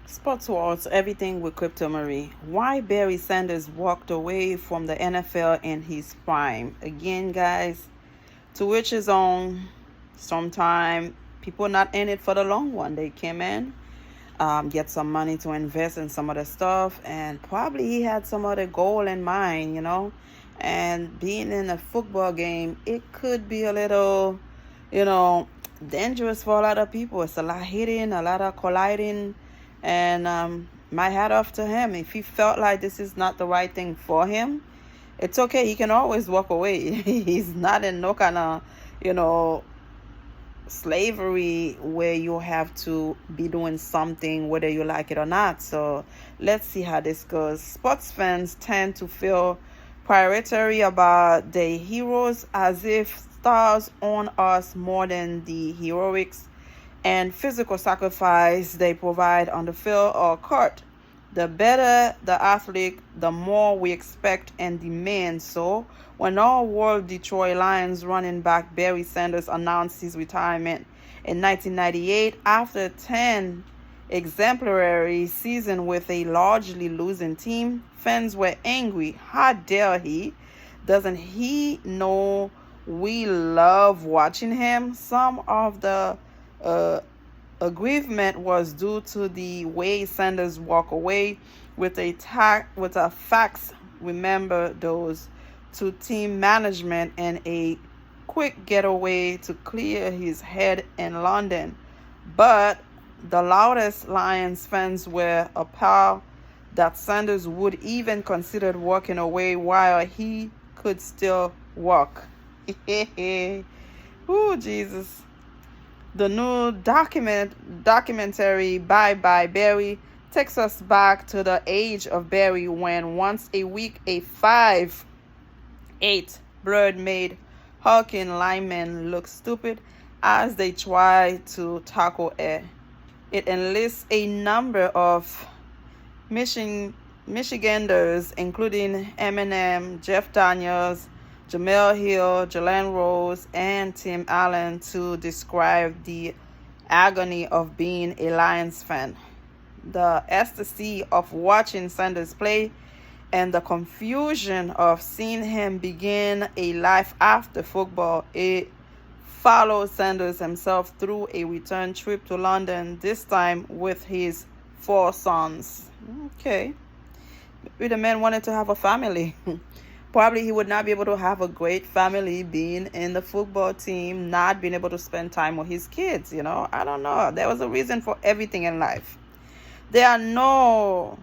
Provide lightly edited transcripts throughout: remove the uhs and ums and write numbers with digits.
Sports Wars, everything with Crypto Marie. Why Barry Sanders walked away from the NFL in his prime. Again, guys, to which his own. Sometime people not in it for the long one. They came in, get some money to invest in some other stuff, and probably he had some other goal in mind. And being in a football game, it could be a little, you know, dangerous for a lot of people. It's a lot hitting, a lot of colliding, and my hat off to him. If he felt like this is not the right thing for him, it's okay. He can always walk away. He's not in no kind of, you know, slavery where you have to be doing something whether you like it or not. So let's see how this goes. Sports fans tend to feel priority about the heroes as if stars own us more than the heroics and physical sacrifice they provide on the field or court. The better the athlete, the more we expect and demand. So, when our World Detroit Lions running back Barry Sanders announced his retirement in 1998 after 10 exemplary season with a largely losing team, fans were angry. How dare he? Doesn't he know we love watching him? Some of the uh, aggrievement was due to the way Sanders walked away with a fax. Remember those to team management and a quick getaway to clear his head in London. But the loudest Lions fans were appalled that Sanders would even consider walking away while he could still walk. Ooh, Jesus. The new documentary Bye Bye Barry takes us back to the age of Barry when once a week a 5'8" bird made hulking linemen look stupid as they try to tackle it. It enlists a number of Michiganders, including Eminem, Jeff Daniels, Jamel Hill, Jalen Rose, and Tim Allen, to describe the agony of being a Lions fan, the ecstasy of watching Sanders play, and the confusion of seeing him begin a life after football. It follows Sanders himself through a return trip to London, this time with his 4 sons. Okay. Maybe the man wanted to have a family. Probably he would not be able to have a great family being in the football team, not being able to spend time with his kids. I don't know. There was a reason for everything in life. There are no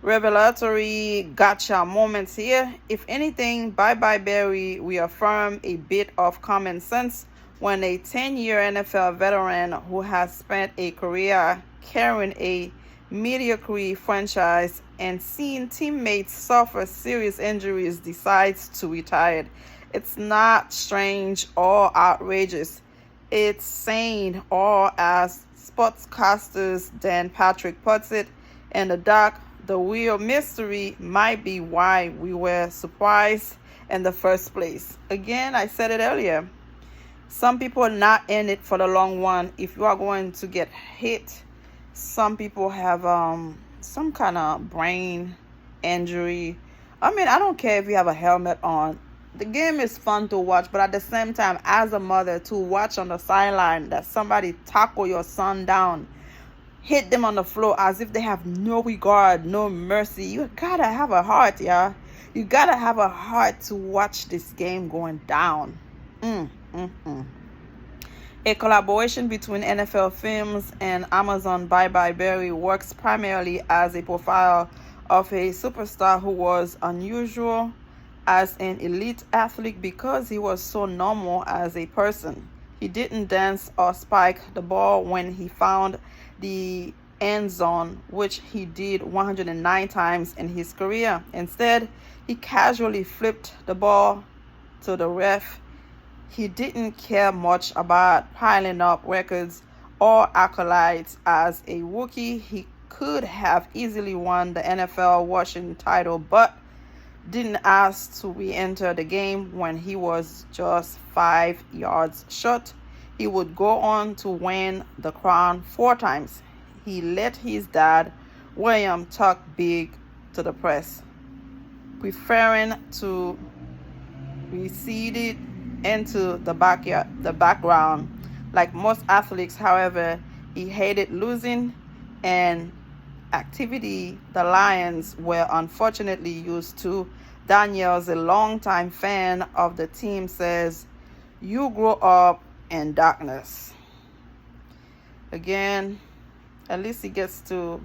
revelatory gotcha moments here. If anything, Bye Bye Barry reaffirmed a bit of common sense when a 10-year NFL veteran who has spent a career carrying a mediocre franchise and seeing teammates suffer serious injuries decides to retire. It's not strange or outrageous. It's sane, or as sportscasters Dan Patrick puts it in the doc, the real mystery might be why we were surprised in the first place. Again, I said it earlier. Some people are not in it for the long run. If you are going to get hit, some people have some kind of brain injury. I mean, I don't care if you have a helmet on. The game is fun to watch, but at the same time, as a mother, to watch on the sideline that somebody tackle your son down, hit them on the floor as if they have no regard, no mercy. You gotta have a heart, yeah. You gotta have a heart to watch this game going down. Mm, mm, mm. A collaboration between NFL Films and Amazon Bye Bye Barry works primarily as a profile of a superstar who was unusual as an elite athlete because he was so normal as a person. He didn't dance or spike the ball when he found the end zone, which he did 109 times in his career. Instead, he casually flipped the ball to the ref. He didn't care much about piling up records or accolades. As a rookie, he could have easily won the NFL rushing title, but didn't ask to re-enter the game when he was just 5 yards short. He would go on to win the crown 4 times. he let his dad, William, talk big to the press, preferring to recede into the background. Like most athletes, however, he hated losing, and activity the Lions were unfortunately used to. Daniels, a longtime fan of the team, says, "You grow up in darkness." Again, at least he gets to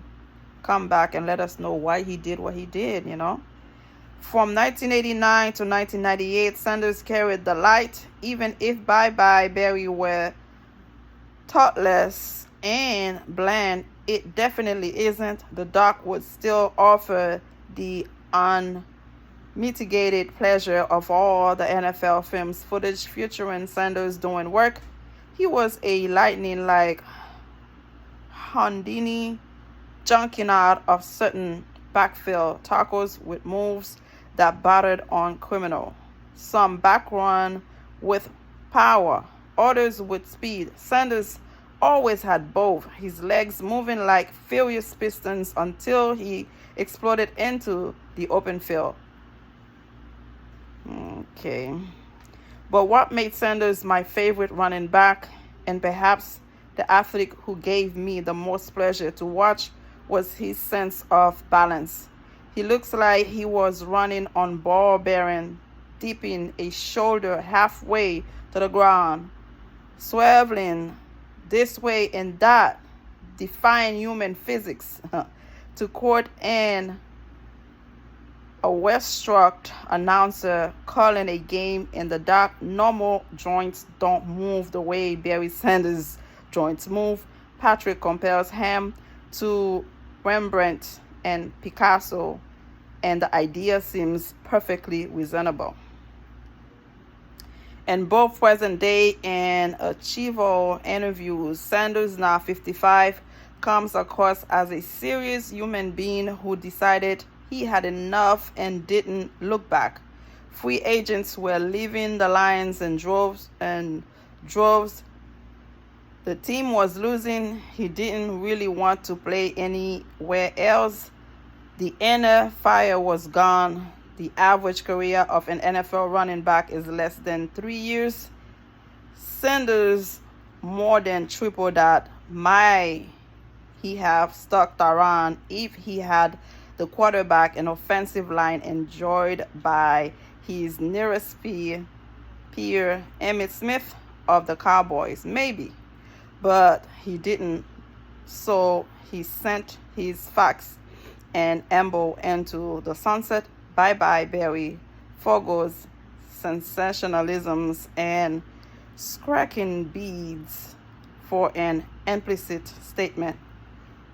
come back and let us know why he did what he did, From 1989 to 1998, Sanders carried the light. Even if Bye Bye Barry were thoughtless and bland, it definitely isn't. The doc would still offer the unmitigated pleasure of all the NFL films footage featuring Sanders doing work. He was a lightning-like Houdini, junking out of certain backfield tackles with moves that battered on criminal. Some backrun with power, others with speed. Sanders always had both, his legs moving like furious pistons until he exploded into the open field. Okay. But what made Sanders my favorite running back, and perhaps the athlete who gave me the most pleasure to watch, was his sense of balance. He looks like he was running on ball bearing, dipping a shoulder halfway to the ground, swerving this way and that, defying human physics. To quote a West-struck announcer calling a game in the dark, "Normal joints don't move the way Barry Sanders' joints move." Patrick compares him to Rembrandt and Picasso, and the idea seems perfectly reasonable. In both present day and archival interviews, Sanders, now 55, comes across as a serious human being who decided he had enough and didn't look back. Free agents were leaving the Lions in droves. The team was losing. He didn't really want to play anywhere else. The inner fire was gone. The average career of an NFL running back is less than 3 years. Sanders more than triple that. He have stuck around if he had the quarterback and offensive line enjoyed by his nearest peer, Emmitt Smith of the Cowboys. Maybe. But he didn't. So he sent his fax and amble into the sunset. Bye Bye Barry forgoes sensationalisms and scracking beads for an implicit statement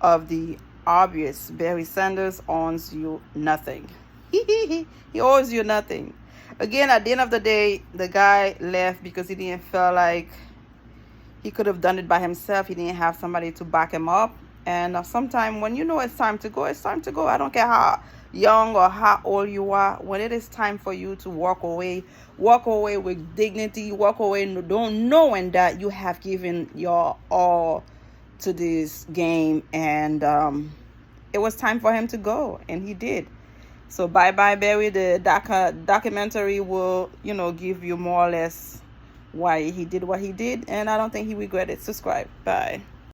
of the obvious. Barry Sanders owes you nothing. He owes you nothing. Again, at the end of the day, the guy left because he didn't feel like he could have done it by himself. He didn't have somebody to back him up. And sometimes when you know it's time to go, it's time to go. I don't care how young or how old you are. When it is time for you to walk away with dignity, walk away knowing that you have given your all to this game. And it was time for him to go, and he did. So Bye Bye Barry, the documentary will, give you more or less why he did what he did, and I don't think he regretted. Subscribe. Bye.